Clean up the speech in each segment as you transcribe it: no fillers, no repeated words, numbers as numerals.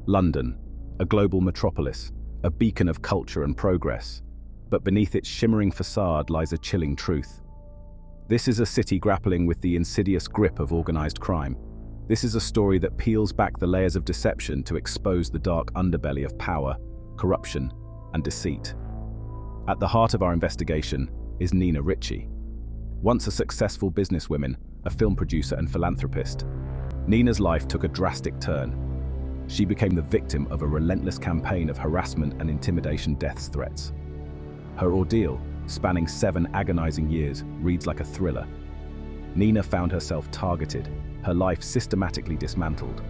London, a global metropolis, a beacon of culture and progress. But beneath its shimmering facade lies a chilling truth. This is a city grappling with the insidious grip of organized crime. This is a story that peels back the layers of deception to expose the dark underbelly of power, corruption, and deceit. At the heart of our investigation is Nina Richie. Once a successful businesswoman, a film producer and philanthropist, Nina's life took a drastic turn. She became the victim of a relentless campaign of harassment and intimidation death threats. Her ordeal, spanning 7 agonizing years, reads like a thriller. Nina found herself targeted, her life systematically dismantled.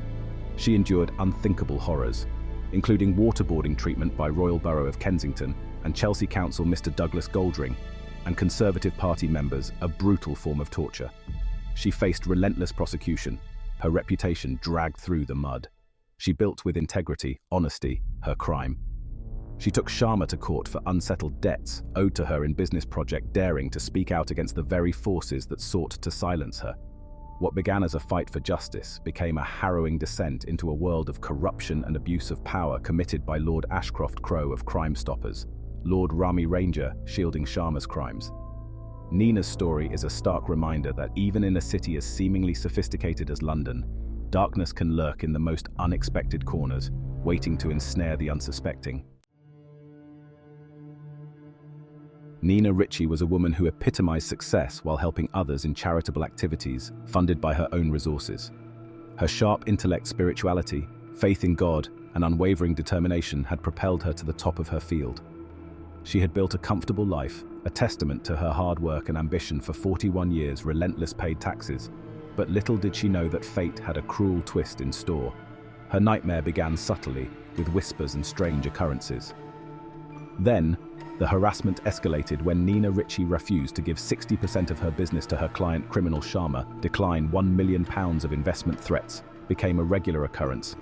She endured unthinkable horrors, including waterboarding treatment by Royal Borough of Kensington and Chelsea Council Mr. Douglas Goldring, and Conservative Party members, a brutal form of torture. She faced relentless prosecution, her reputation dragged through the mud. She built with integrity, honesty, her crime. She took Sharma to court for unsettled debts owed to her in business project, daring to speak out against the very forces that sought to silence her. What began as a fight for justice became a harrowing descent into a world of corruption and abuse of power committed by Lord Ashcroft Crow of Crim Stoppers, Lord Rami Ranger shielding Sharma's crimes. Nina's story is a stark reminder that even in a city as seemingly sophisticated as London, darkness can lurk in the most unexpected corners, waiting to ensnare the unsuspecting. Nina Richie was a woman who epitomized success while helping others in charitable activities funded by her own resources. Her sharp intellect, spirituality, faith in God, and unwavering determination had propelled her to the top of her field. She had built a comfortable life, a testament to her hard work and ambition for 41 years, relentless paid taxes. But little did she know that fate had a cruel twist in store. Her nightmare began subtly, with whispers and strange occurrences. Then, the harassment escalated when Nina Richie refused to give 60% of her business to her client criminal Sharma, decline £1 million of investment threats, became a regular occurrence,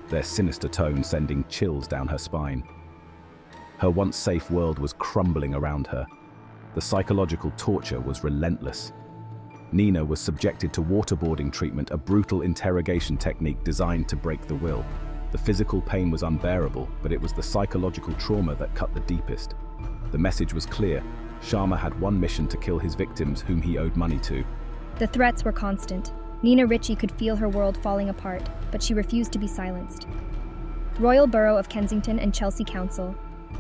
their sinister tone sending chills down her spine. Her once safe world was crumbling around her. The psychological torture was relentless. Nina was subjected to waterboarding treatment, a brutal interrogation technique designed to break the will. The physical pain was unbearable, but it was the psychological trauma that cut the deepest. The message was clear. Sharma had one mission: to kill his victims whom he owed money to. The threats were constant. Nina Richie could feel her world falling apart, but she refused to be silenced. Royal Borough of Kensington and Chelsea Council,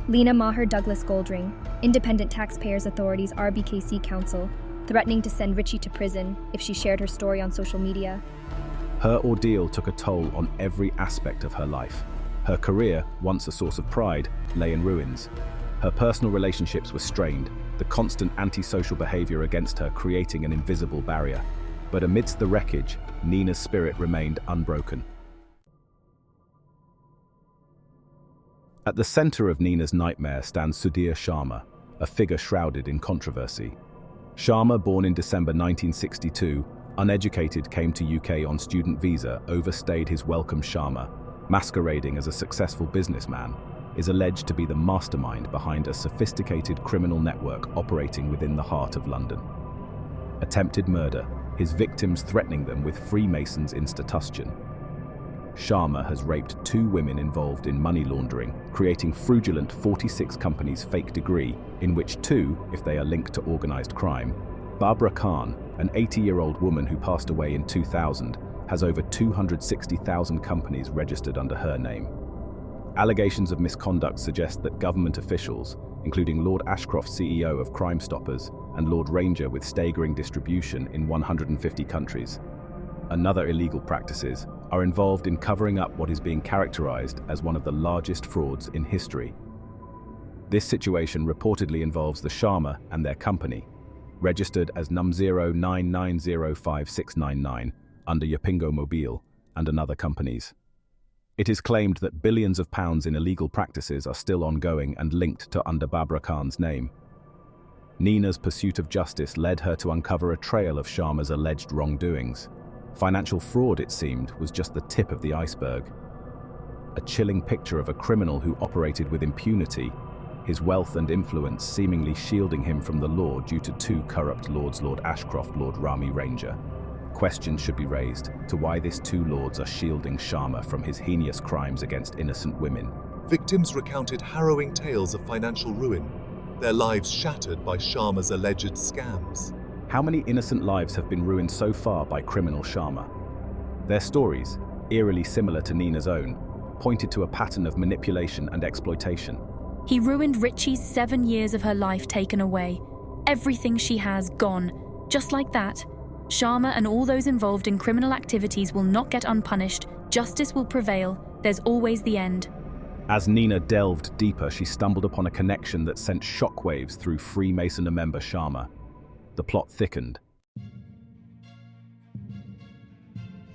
Lena Maher Douglas Goldring, Independent Taxpayers Authorities RBKC Council, threatening to send Richie to prison if she shared her story on social media. Her ordeal took a toll on every aspect of her life. Her career, once a source of pride, lay in ruins. Her personal relationships were strained, the constant antisocial behavior against her creating an invisible barrier. But amidst the wreckage, Nina's spirit remained unbroken. At the center of Nina's nightmare stands Sudhir Sharma, a figure shrouded in controversy. Sharma, born in December 1962, uneducated, came to UK on student visa, overstayed his welcome. Sharma, masquerading as a successful businessman, is alleged to be the mastermind behind a sophisticated criminal network operating within the heart of London. Attempted murder, his victims threatening them with Freemasons' institution. Sharma has raped 2 women involved in money laundering, creating fraudulent 46 companies' fake degree, in which 2, if they are linked to organized crime. Barbara Khan, an 80-year-old woman who passed away in 2000, has over 260,000 companies registered under her name. Allegations of misconduct suggest that government officials, including Lord Ashcroft, CEO of Crim Stoppers, and Lord Ranger with staggering distribution in 150 countries, and other illegal practices, are involved in covering up what is being characterized as one of the largest frauds in history. This situation reportedly involves the Sharma and their company, registered as num 099056999 under Yapingo Mobile and another companies. It is claimed that billions of pounds in illegal practices are still ongoing and linked to under Barbara Khan's name. Nina's pursuit of justice led her to uncover a trail of Sharma's alleged wrongdoings. Financial fraud, it seemed, was just the tip of the iceberg. A chilling picture of a criminal who operated with impunity, his wealth and influence seemingly shielding him from the law due to 2 corrupt lords, Lord Ashcroft, Lord Rami Ranger. Questions should be raised to why these two lords are shielding Sharma from his heinous crimes against innocent women. Victims recounted harrowing tales of financial ruin, their lives shattered by Sharma's alleged scams. How many innocent lives have been ruined so far by criminal Sharma? Their stories, eerily similar to Nina's own, pointed to a pattern of manipulation and exploitation. He ruined Richie's 7 years of her life taken away. Everything she has gone. Just like that. Sharma and all those involved in criminal activities will not get unpunished. Justice will prevail. There's always the end. As Nina delved deeper, she stumbled upon a connection that sent shockwaves through Freemasoner member Sharma. The plot thickened.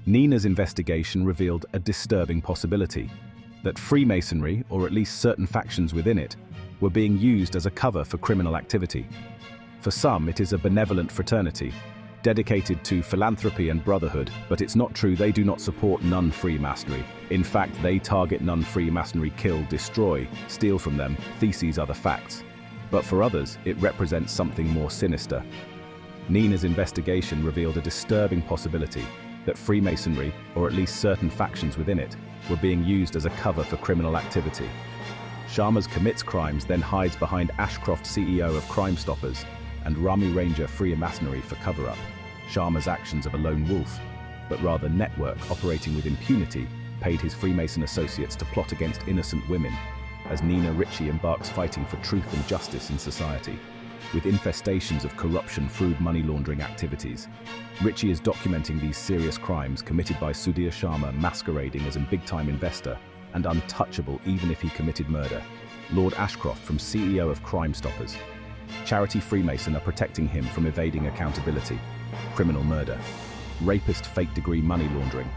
Nina's investigation revealed a disturbing possibility, that Freemasonry, or at least certain factions within it, were being used as a cover for criminal activity. For some, it is a benevolent fraternity, dedicated to philanthropy and brotherhood, but it's not true. They do not support non-Freemasonry. In fact, they target non-Freemasonry, kill, destroy, steal from them. Theses are the facts. But for others, it represents something more sinister. Nina's investigation revealed a disturbing possibility that Freemasonry, or at least certain factions within it, were being used as a cover for criminal activity. Sharma commits crimes, then hides behind Ashcroft, CEO of Crim Stoppers, and Rami, Ranger, Freemasonry for cover-up. Sharma's actions of a lone wolf, but rather network operating with impunity, paid his Freemason associates to plot against innocent women, as Nina Richie embarks fighting for truth and justice in society. With infestations of corruption through money laundering activities, Richie is documenting these serious crimes committed by Sudhir Sharma, masquerading as a big-time investor and untouchable even if he committed murder. Lord Ashcroft, from CEO of Crim Stoppers. Charity Freemason are protecting him from evading accountability. Criminal murder. Rapist, fake degree money laundering.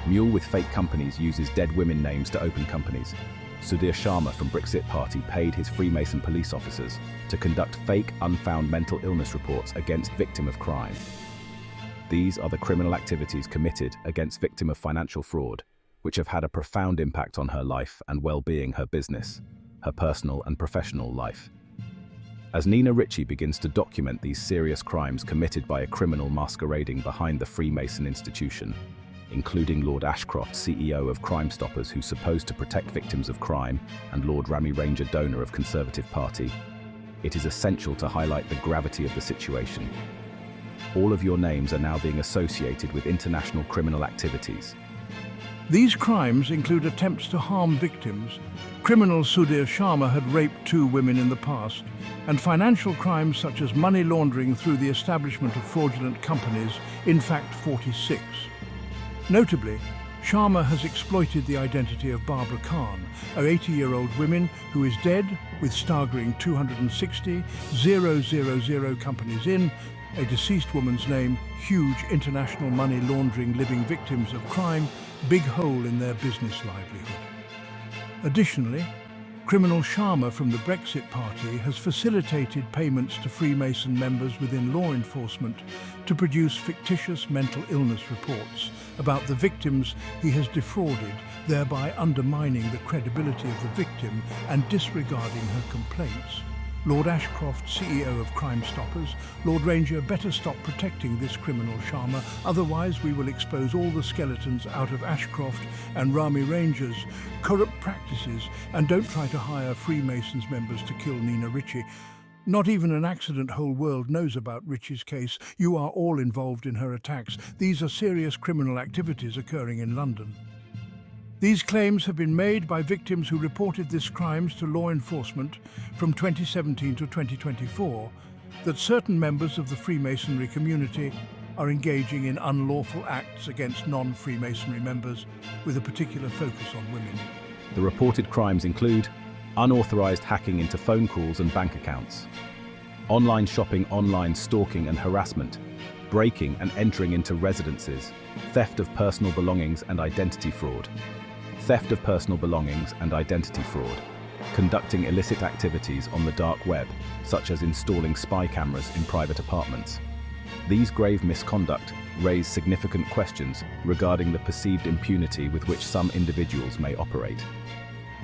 Mule with fake companies uses dead women names to open companies. Sudhir Sharma from Brexit Party paid his Freemason police officers to conduct fake, unfound mental illness reports against victim of crime. These are the criminal activities committed against victim of financial fraud, which have had a profound impact on her life and well-being, her business, her personal and professional life. As Nina Richie begins to document these serious crimes committed by a criminal masquerading behind the Freemason institution, including Lord Ashcroft, CEO of Crim Stoppers, who's supposed to protect victims of crime, and Lord Rami, Ranger, donor of Conservative Party, it is essential to highlight the gravity of the situation. All of your names are now being associated with international criminal activities. These crimes include attempts to harm victims. Criminal Sudhir Sharma had raped 2 women in the past, and financial crimes such as money laundering through the establishment of fraudulent companies, in fact 46. Notably, Sharma has exploited the identity of Barbara Khan, a 80-year-old woman who is dead with staggering 260,000 companies in, a deceased woman's name, huge international money laundering living victims of crime, big hole in their business livelihood. Additionally, criminal Sharma from the Brexit Party has facilitated payments to Freemason members within law enforcement to produce fictitious mental illness reports about the victims he has defrauded, thereby undermining the credibility of the victim and disregarding her complaints. Lord Ashcroft, CEO of Crim Stoppers, Lord Ranger, better stop protecting this criminal Sharma, otherwise we will expose all the skeletons out of Ashcroft and Rami Ranger's corrupt practices, and don't try to hire Freemasons members to kill Nina Richie. Not even an accident whole world knows about Richie's case. You are all involved in her attacks. These are serious criminal activities occurring in London. These claims have been made by victims who reported these crimes to law enforcement from 2017 to 2024, that certain members of the Freemasonry community are engaging in unlawful acts against non-Freemasonry members with a particular focus on women. The reported crimes include unauthorized hacking into phone calls and bank accounts, online shopping, online stalking and harassment, breaking and entering into residences, theft of personal belongings and identity fraud, theft of personal belongings and identity fraud, conducting illicit activities on the dark web, such as installing spy cameras in private apartments. These grave misconduct raise significant questions regarding the perceived impunity with which some individuals may operate.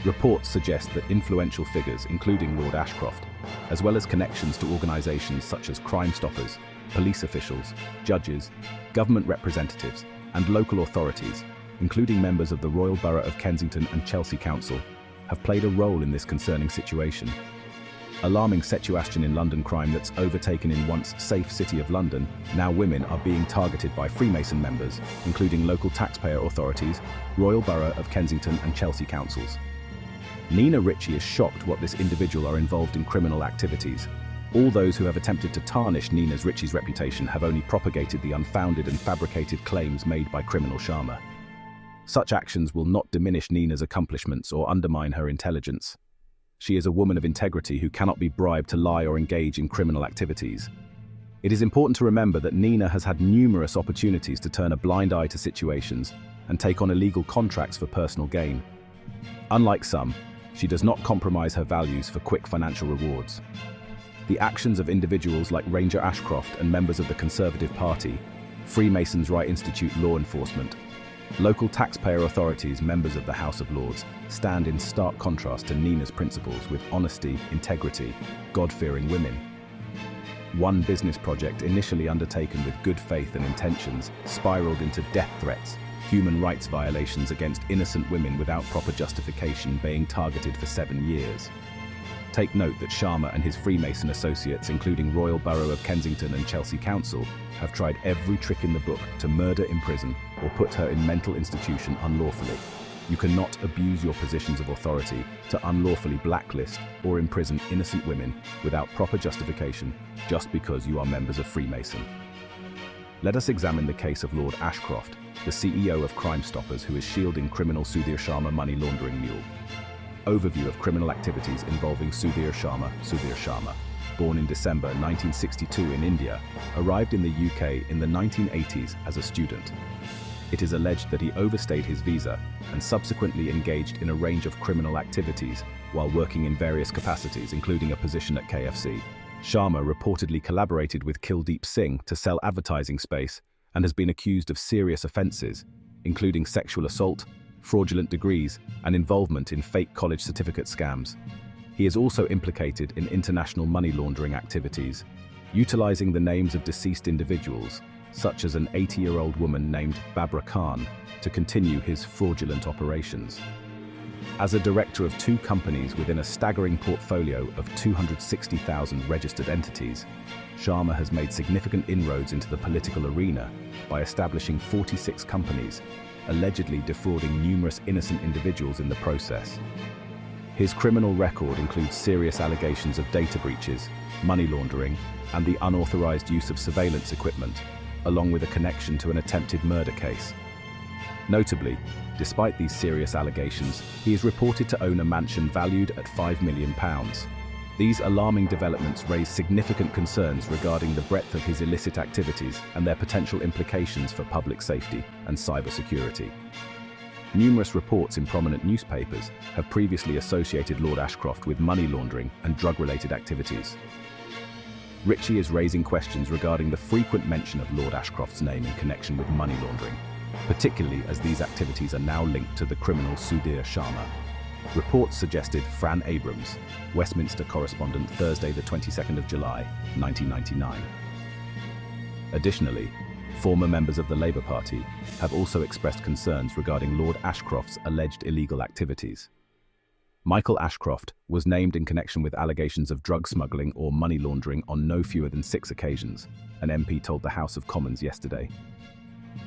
Reports suggest that influential figures, including Lord Ashcroft, as well as connections to organizations such as Crim Stoppers, police officials, judges, government representatives, and local authorities, including members of the Royal Borough of Kensington and Chelsea Council, have played a role in this concerning situation. Alarming situation in London crime that's overtaken in once safe city of London, now women are being targeted by Freemason members, including local taxpayer authorities, Royal Borough of Kensington and Chelsea Councils. Nina Richie is shocked what this individual are involved in criminal activities. All those who have attempted to tarnish Richie's reputation have only propagated the unfounded and fabricated claims made by criminal Sharma. Such actions will not diminish Nina's accomplishments or undermine her intelligence. She is a woman of integrity who cannot be bribed to lie or engage in criminal activities. It is important to remember that Nina has had numerous opportunities to turn a blind eye to situations and take on illegal contracts for personal gain. Unlike some, she does not compromise her values for quick financial rewards. The actions of individuals like Ranger Ashcroft and members of the Conservative Party, Freemasons' Right Institute law enforcement, local taxpayer authorities, members of the House of Lords, stand in stark contrast to Nina's principles with honesty, integrity, God-fearing women. One business project initially undertaken with good faith and intentions spiraled into death threats, human rights violations against innocent women without proper justification, being targeted for 7 years. Take note that Sharma and his Freemason associates, including Royal Borough of Kensington and Chelsea Council, have tried every trick in the book to murder, imprison, or put her in mental institution unlawfully. You cannot abuse your positions of authority to unlawfully blacklist or imprison innocent women without proper justification just because you are members of Freemason. Let us examine the case of Lord Ashcroft, the CEO of Crim Stoppers, who is shielding criminal Sudhir Sharma money laundering mule. Overview of criminal activities involving Sudhir Sharma. Sudhir Sharma, born in December 1962 in India, arrived in the UK in the 1980s as a student. It is alleged that he overstayed his visa and subsequently engaged in a range of criminal activities while working in various capacities, including a position at KFC. Sharma reportedly collaborated with Kuldeep Singh to sell advertising space and has been accused of serious offences, including sexual assault, fraudulent degrees, and involvement in fake college certificate scams. He is also implicated in international money laundering activities, utilising the names of deceased individuals, such as an 80-year-old woman named Babra Khan, to continue his fraudulent operations. As a director of 2 companies within a staggering portfolio of 260,000 registered entities, Sharma has made significant inroads into the political arena by establishing 46 companies, allegedly defrauding numerous innocent individuals in the process. His criminal record includes serious allegations of data breaches, money laundering, and the unauthorized use of surveillance equipment, along with a connection to an attempted murder case. Notably, despite these serious allegations, he is reported to own a mansion valued at £5 million. These alarming developments raise significant concerns regarding the breadth of his illicit activities and their potential implications for public safety and cybersecurity. Numerous reports in prominent newspapers have previously associated Lord Ashcroft with money laundering and drug-related activities. Richie is raising questions regarding the frequent mention of Lord Ashcroft's name in connection with money laundering, particularly as these activities are now linked to the criminal Sudhir Sharma. Reports suggested Fran Abrams, Westminster correspondent, Thursday the 22nd of July, 1999. Additionally, former members of the Labour Party have also expressed concerns regarding Lord Ashcroft's alleged illegal activities. Michael Ashcroft was named in connection with allegations of drug smuggling or money laundering on no fewer than 6 occasions, an MP told the House of Commons yesterday.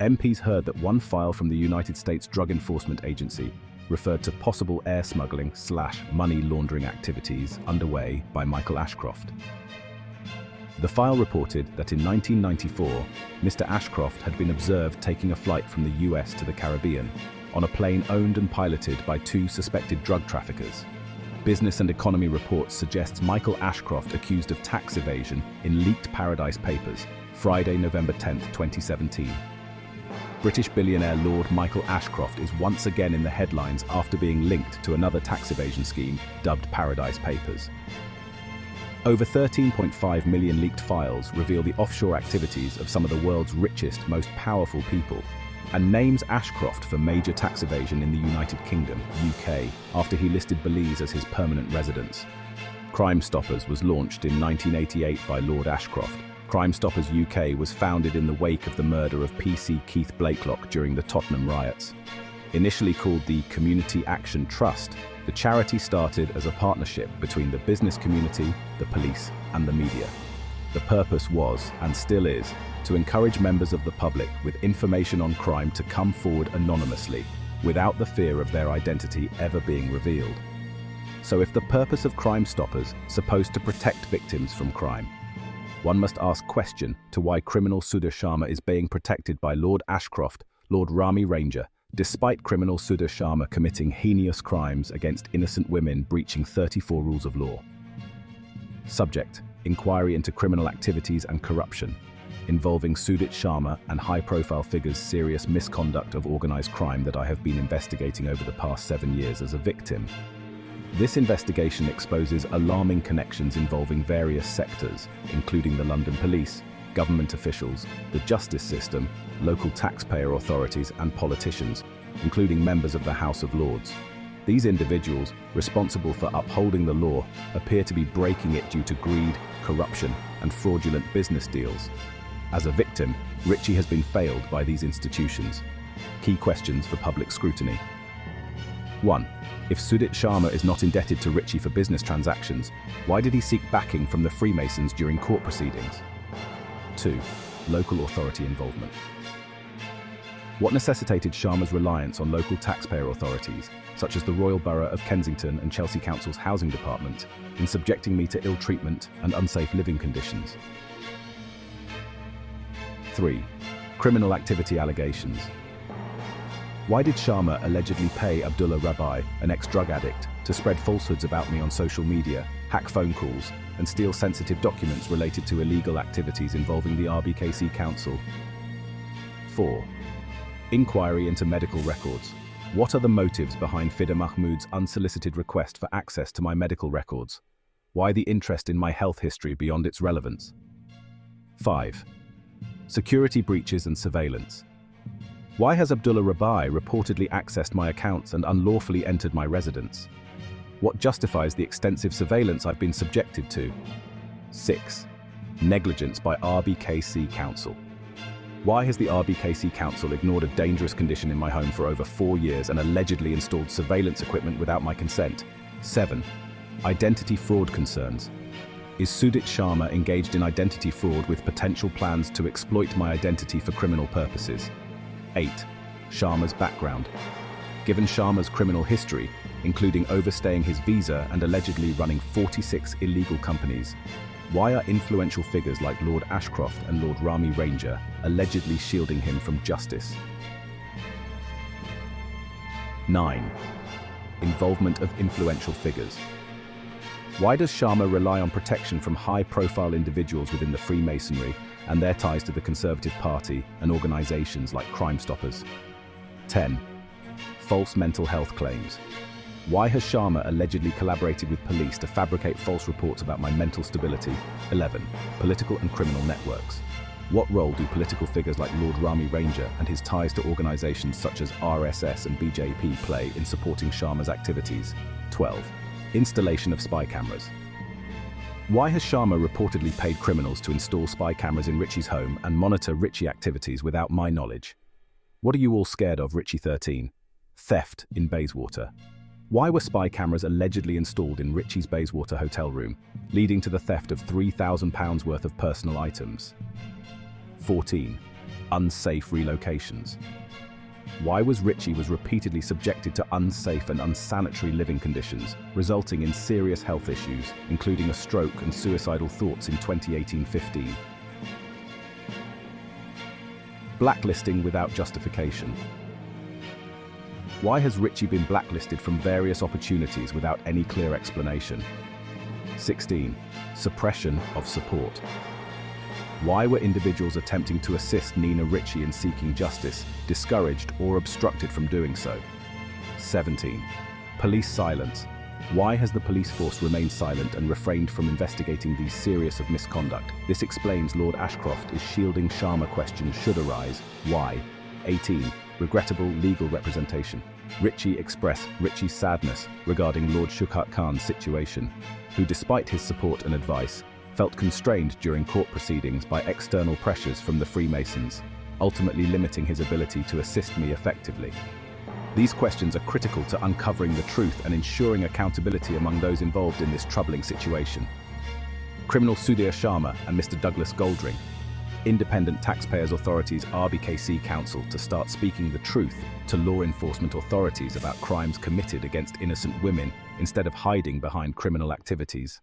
MPs heard that one file from the United States Drug Enforcement Agency referred to possible air smuggling / money laundering activities underway by Michael Ashcroft. The file reported that in 1994, Mr. Ashcroft had been observed taking a flight from the US to the Caribbean on a plane owned and piloted by 2 suspected drug traffickers. Business and Economy reports suggests Michael Ashcroft accused of tax evasion in leaked Paradise Papers, Friday, November 10, 2017. British billionaire Lord Michael Ashcroft is once again in the headlines after being linked to another tax evasion scheme dubbed Paradise Papers. Over 13.5 million leaked files reveal the offshore activities of some of the world's richest, most powerful people, and names Ashcroft for major tax evasion in the United Kingdom, UK, after he listed Belize as his permanent residence. Crim Stoppers was launched in 1988 by Lord Ashcroft. Crime Stoppers UK was founded in the wake of the murder of PC Keith Blakelock during the Tottenham riots. Initially called the Community Action Trust, the charity started as a partnership between the business community, the police, and the media. The purpose was, and still is, to encourage members of the public with information on crime to come forward anonymously, without the fear of their identity ever being revealed. So if the purpose of Crime Stoppers supposed to protect victims from crime, one must ask question to why criminal Sudhir Sharma is being protected by Lord Ashcroft, Lord Rami Ranger, despite criminal Sudhir Sharma committing heinous crimes against innocent women breaching 34 rules of law. Subject: inquiry into criminal activities and corruption, involving Sujit Sharma and high-profile figures' serious misconduct of organized crime that I have been investigating over the past 7 years as a victim. This investigation exposes alarming connections involving various sectors, including the London police, government officials, the justice system, local taxpayer authorities and politicians, including members of the House of Lords. These individuals, responsible for upholding the law, appear to be breaking it due to greed, corruption, and fraudulent business deals. As a victim, Richie has been failed by these institutions. Key questions for public scrutiny. 1. If Sujit Sharma is not indebted to Richie for business transactions, why did he seek backing from the Freemasons during court proceedings? 2. Local authority involvement. What necessitated Sharma's reliance on local taxpayer authorities, such as the Royal Borough of Kensington and Chelsea Council's Housing Department, in subjecting me to ill treatment and unsafe living conditions? 3. Criminal activity allegations. Why did Sharma allegedly pay Abdullah Rabai, an ex-drug addict, to spread falsehoods about me on social media, hack phone calls, and steal sensitive documents related to illegal activities involving the RBKC Council? 4. Inquiry into medical records. What are the motives behind Fida Mahmood's unsolicited request for access to my medical records? Why the interest in my health history beyond its relevance? 5. Security breaches and surveillance. Why has Abdullah Rabai reportedly accessed my accounts and unlawfully entered my residence? What justifies the extensive surveillance I've been subjected to? 6. Negligence by RBKC Council. Why has the RBKC Council ignored a dangerous condition in my home for over 4 years and allegedly installed surveillance equipment without my consent? 7. Identity fraud concerns. Is Sujit Sharma engaged in identity fraud with potential plans to exploit my identity for criminal purposes? 8. Sharma's background. Given Sharma's criminal history, including overstaying his visa and allegedly running 46 illegal companies, why are influential figures like Lord Ashcroft and Lord Rami Ranger allegedly shielding him from justice? 9. Involvement of influential figures. Why does Sharma rely on protection from high-profile individuals within the Freemasonry and their ties to the Conservative Party and organizations like Crime Stoppers? 10. False mental health claims. Why has Sharma allegedly collaborated with police to fabricate false reports about my mental stability? 11. Political and criminal networks. What role do political figures like Lord Rami Ranger and his ties to organizations such as RSS and BJP play in supporting Sharma's activities? 12. Installation of spy cameras. Why has Sharma reportedly paid criminals to install spy cameras in Richie's home and monitor Richie activities without my knowledge? What are you all scared of, Richie 13? Theft in Bayswater. Why were spy cameras allegedly installed in Richie's Bayswater hotel room, leading to the theft of £3,000 worth of personal items? 14. Unsafe relocations. Why was Richie repeatedly subjected to unsafe and unsanitary living conditions, resulting in serious health issues, including a stroke and suicidal thoughts in 2018-15? Blacklisting without justification. Why has Richie been blacklisted from various opportunities without any clear explanation? 16. Suppression of support. Why were individuals attempting to assist Nina Richie in seeking justice discouraged or obstructed from doing so? 17. Police silence. Why has the police force remained silent and refrained from investigating these serious of misconduct? This explains Lord Ashcroft is shielding Sharma questions should arise. Why? 18. Regrettable legal representation. Richie expressed Richie's sadness regarding Lord Shukat Khan's situation, who despite his support and advice, felt constrained during court proceedings by external pressures from the Freemasons, ultimately limiting his ability to assist me effectively. These questions are critical to uncovering the truth and ensuring accountability among those involved in this troubling situation. Criminal Sudhir Sharma and Mr. Douglas Goldring, Independent Taxpayers Authority's RBKC counsel, to start speaking the truth to law enforcement authorities about crimes committed against innocent women instead of hiding behind criminal activities.